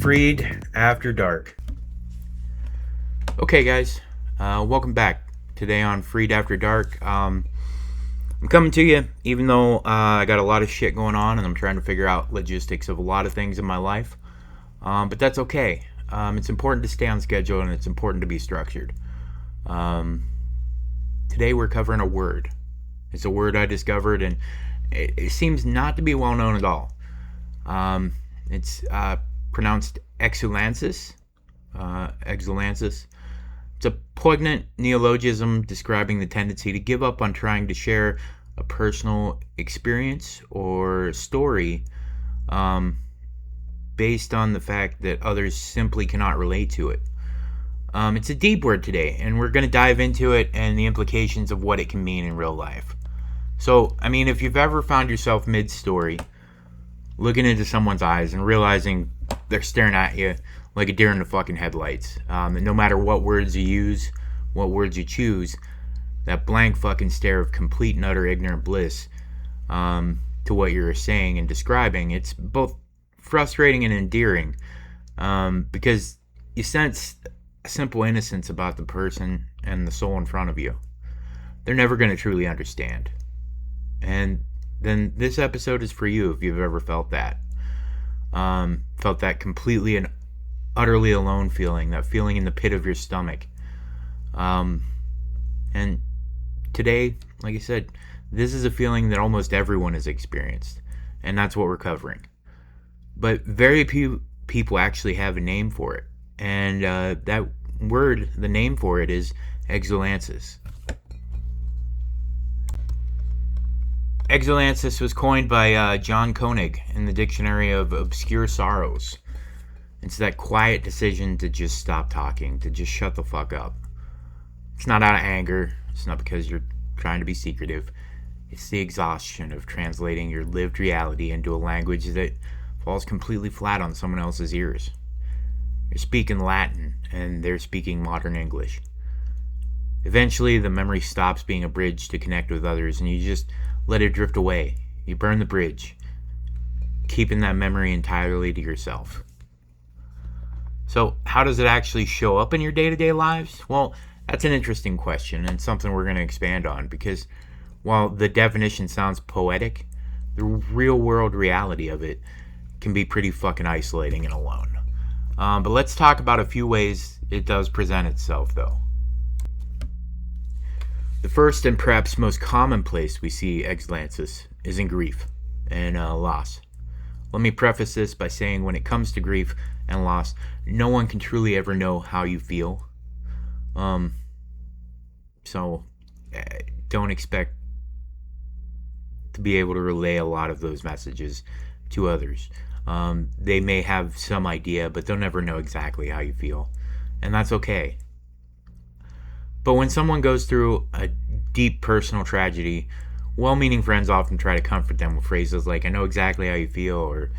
FreeD After Dark. Okay, guys, welcome back. Today on FreeD After Dark, I'm coming to you, even though I got a lot of shit going on, and I'm trying to figure out logistics of a lot of things in my life. But that's okay. It's important to stay on schedule, and it's important to be structured. Today we're covering a word. It's a word I discovered, and it seems not to be well known at all. It's pronounced Exulansis. Exulansis. It's a poignant neologism describing the tendency to give up on trying to share a personal experience or story based on the fact that others simply cannot relate to it. It's a deep word today, and we're going to dive into it and the implications of what it can mean in real life. So, I mean, if you've ever found yourself mid-story, looking into someone's eyes and realizing they're staring at you like a deer in the fucking headlights, and no matter what words you use, what words you choose, that blank fucking stare of complete and utter ignorant bliss to what you're saying and describing, it's both frustrating and endearing, because you sense a simple innocence about the person and the soul in front of you. They're never going to truly understand. And then this episode is for you if you've ever felt that. Felt that completely and utterly alone feeling, that feeling in the pit of your stomach. And today, like I said, this is a feeling that almost everyone has experienced, and that's what we're covering. But very few people actually have a name for it, and that word, the name for it, is Exulansis. Exulansis was coined by John Koenig in the Dictionary of Obscure Sorrows. It's that quiet decision to just stop talking, to just shut the fuck up. It's not out of anger. It's not because you're trying to be secretive. It's the exhaustion of translating your lived reality into a language that falls completely flat on someone else's ears. You're speaking Latin, and they're speaking modern English. Eventually, the memory stops being a bridge to connect with others, and you just let it drift away. You burn the bridge, keeping that memory entirely to yourself. So, how does it actually show up in your day-to-day lives? Well, that's an interesting question, and something we're going to expand on, because while the definition sounds poetic, the real-world reality of it can be pretty fucking isolating and alone. But let's talk about a few ways it does present itself, though. The first and perhaps most common place we see Exulansis is in grief and loss. Let me preface this by saying when it comes to grief and loss, no one can truly ever know how you feel. So don't expect to be able to relay a lot of those messages to others. They may have some idea, but they'll never know exactly how you feel. And that's okay. But when someone goes through a deep personal tragedy, well-meaning friends often try to comfort them with phrases like, "I know exactly how you feel," or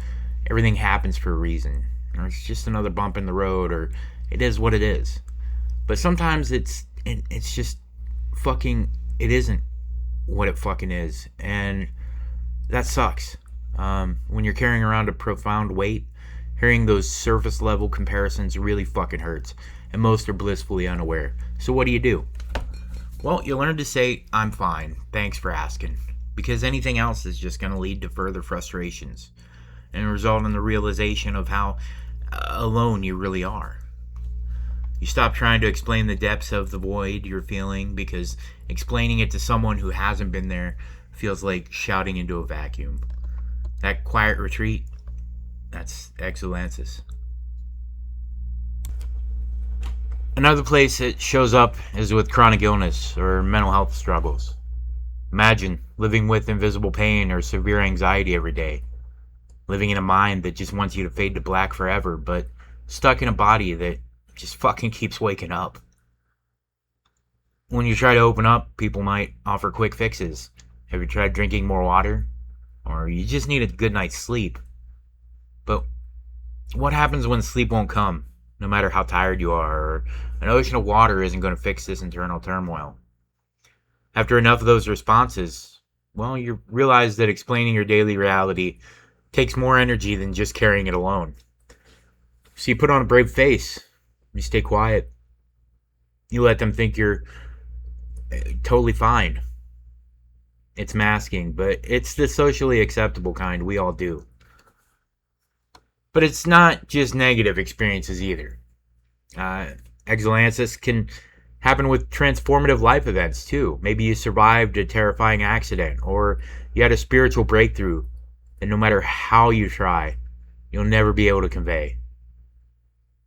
"everything happens for a reason," or "it's just another bump in the road," or "it is what it is." But sometimes it's just fucking, it isn't what it fucking is. And that sucks. When you're carrying around a profound weight, hearing those surface level comparisons really fucking hurts. And most are blissfully unaware. So what do? Well, you learn to say, "I'm fine, thanks for asking," because anything else is just going to lead to further frustrations and result in the realization of how alone you really are. You stop trying to explain the depths of the void you're feeling, because explaining it to someone who hasn't been there feels like shouting into a vacuum. That quiet retreat, that's Exulansis. Another place it shows up is with chronic illness or mental health struggles. Imagine living with invisible pain or severe anxiety every day. Living in a mind that just wants you to fade to black forever, but stuck in a body that just fucking keeps waking up. When you try to open up, people might offer quick fixes. Have you tried drinking more water? Or you just need a good night's sleep. But what happens when sleep won't come, no matter how tired you are, or an ocean of water isn't going to fix this internal turmoil? After enough of those responses, well, you realize that explaining your daily reality takes more energy than just carrying it alone. So you put on a brave face. You stay quiet. You let them think you're totally fine. It's masking, but it's the socially acceptable kind we all do. But it's not just negative experiences either. Exulansis can happen with transformative life events too. Maybe you survived a terrifying accident, or you had a spiritual breakthrough that no matter how you try, you'll never be able to convey.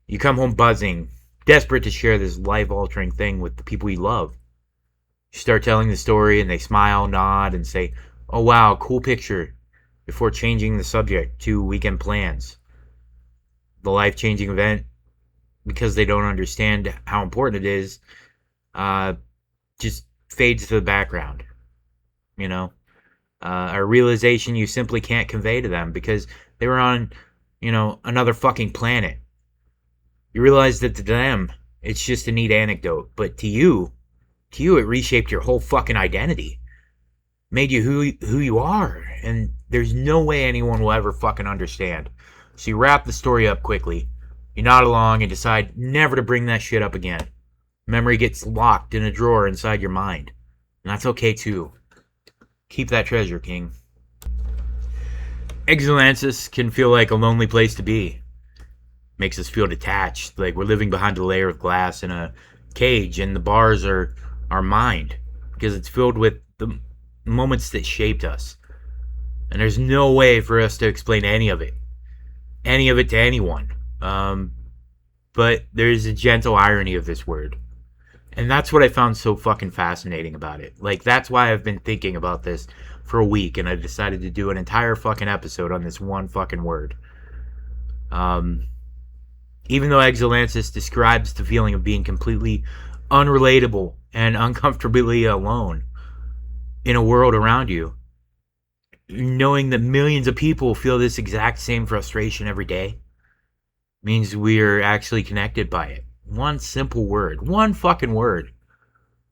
You come home buzzing, desperate to share this life-altering thing with the people you love. You start telling the story and they smile, nod, and say, "Oh wow, cool picture," before changing the subject to weekend plans. The life-changing event, because they don't understand how important it is, just fades to the background. You know, a realization you simply can't convey to them because they were on, another fucking planet. You realize that to them, it's just a neat anecdote, but to you, it reshaped your whole fucking identity, made you who you are, and there's no way anyone will ever fucking understand. So you wrap the story up quickly, you nod along and decide never to bring that shit up again. Memory gets locked in a drawer inside your mind, and that's okay too. Keep that treasure, King. Exulansis can feel like a lonely place to be. Makes us feel detached, like we're living behind a layer of glass in a cage, and the bars are our mind, because it's filled with the moments that shaped us. And there's no way for us to explain any of it to anyone. But there's a gentle irony of this word. And that's what I found so fucking fascinating about it. Like, that's why I've been thinking about this for a week, and I decided to do an entire fucking episode on this one fucking word. Even though Exulansis describes the feeling of being completely unrelatable and uncomfortably alone in a world around you, knowing that millions of people feel this exact same frustration every day means we're actually connected by it. One simple word, one fucking word,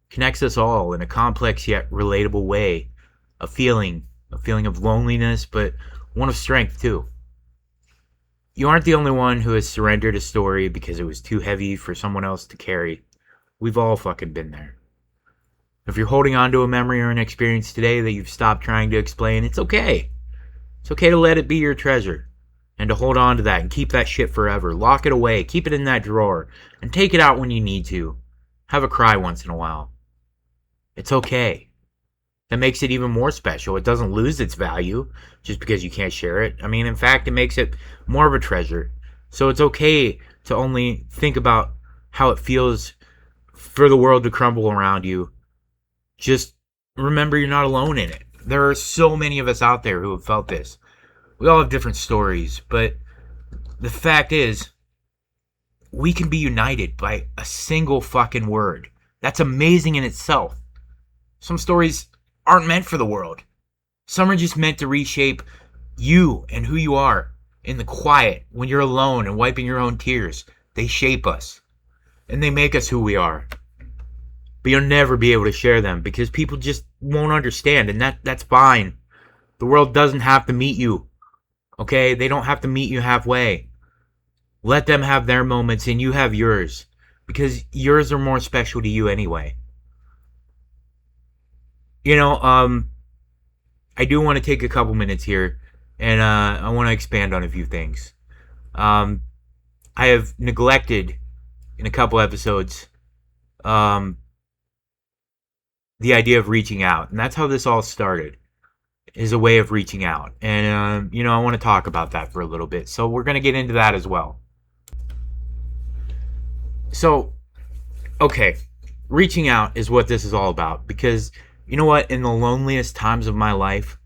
connects us all in a complex yet relatable way. A feeling of loneliness, but one of strength too. You aren't the only one who has surrendered a story because it was too heavy for someone else to carry. We've all fucking been there. If you're holding on to a memory or an experience today that you've stopped trying to explain, it's okay. It's okay to let it be your treasure, and to hold on to that and keep that shit forever. Lock it away, keep it in that drawer, and take it out when you need to. Have a cry once in a while. It's okay. That makes it even more special. It doesn't lose its value just because you can't share it. I mean, in fact, it makes it more of a treasure. So it's okay to only think about how it feels for the world to crumble around you. Just remember you're not alone in it. There are so many of us out there who have felt this. We all have different stories, but the fact is, we can be united by a single fucking word. That's amazing in itself. Some stories aren't meant for the world. Some are just meant to reshape you and who you are in the quiet when you're alone and wiping your own tears. They shape us, and they make us who we are. But you'll never be able to share them because people just won't understand, and that's fine. The world doesn't have to meet you, okay? They don't have to meet you halfway. Let them have their moments and you have yours, because yours are more special to you anyway. I do want to take a couple minutes here, and I want to expand on a few things. I have neglected in a couple episodes the idea of reaching out, and that's how this all started, is a way of reaching out. And I want to talk about that for a little bit, so we're going to get into that as well. So, okay, reaching out is what this is all about, because you know what? In the loneliest times of my life,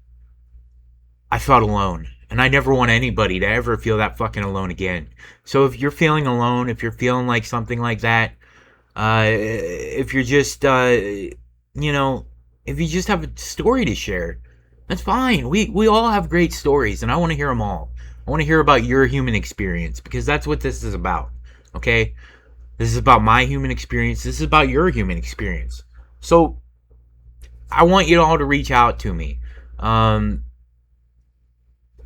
I felt alone. And I never want anybody to ever feel that fucking alone again. So if you're feeling alone, if you're feeling like something like that, if you're just, if you just have a story to share, that's fine. We all have great stories, and I want to hear them all. I want to hear about your human experience, because that's what this is about, okay? This is about my human experience. This is about your human experience. So I want you all to reach out to me. I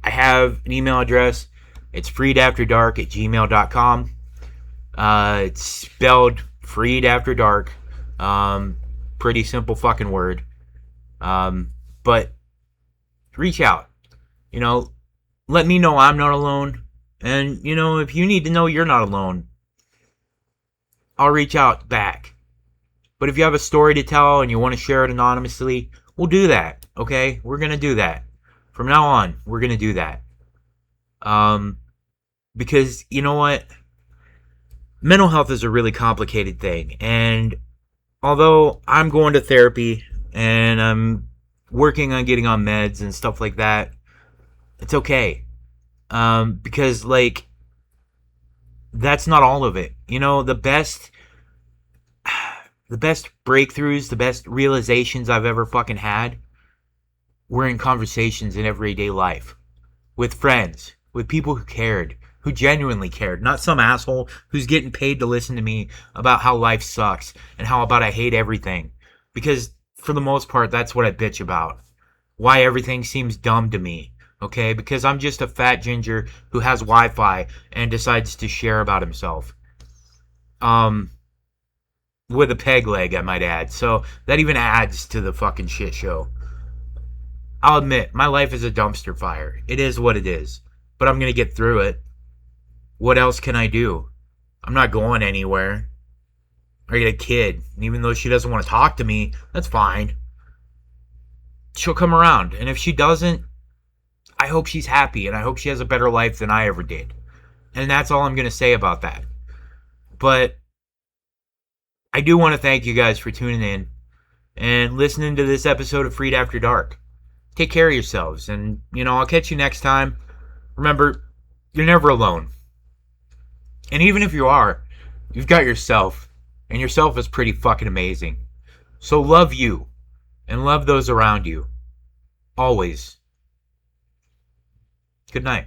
have an email address. It's freedafterdark@gmail.com. It's spelled Freed After Dark. Pretty simple fucking word. But reach out. Let me know I'm not alone. And, if you need to know you're not alone, I'll reach out back. But if you have a story to tell and you want to share it anonymously, we'll do that, okay? We're going to do that. From now on, we're going to do that. Because, you know what? Mental health is a really complicated thing. And although I'm going to therapy and I'm working on getting on meds and stuff like that, it's okay. Because, that's not all of it. The best breakthroughs, the best realizations I've ever fucking had were in conversations in everyday life. With friends, with people who genuinely cared. Not some asshole who's getting paid to listen to me about how life sucks and how about I hate everything. Because, for the most part, that's what I bitch about. Why everything seems dumb to me. Okay, because I'm just a fat ginger who has Wi-Fi and decides to share about himself. With a peg leg, I might add. So that even adds to the fucking shit show. I'll admit, my life is a dumpster fire. It is what it is. But I'm gonna get through it. What else can I do? I'm not going anywhere. I got a kid. And even though she doesn't want to talk to me, that's fine. She'll come around. And if she doesn't, I hope she's happy, and I hope she has a better life than I ever did. And that's all I'm going to say about that. But I do want to thank you guys for tuning in and listening to this episode of Freed After Dark. Take care of yourselves, and, I'll catch you next time. Remember, you're never alone. And even if you are, you've got yourself, and yourself is pretty fucking amazing. So love you, and love those around you. Always. Good night.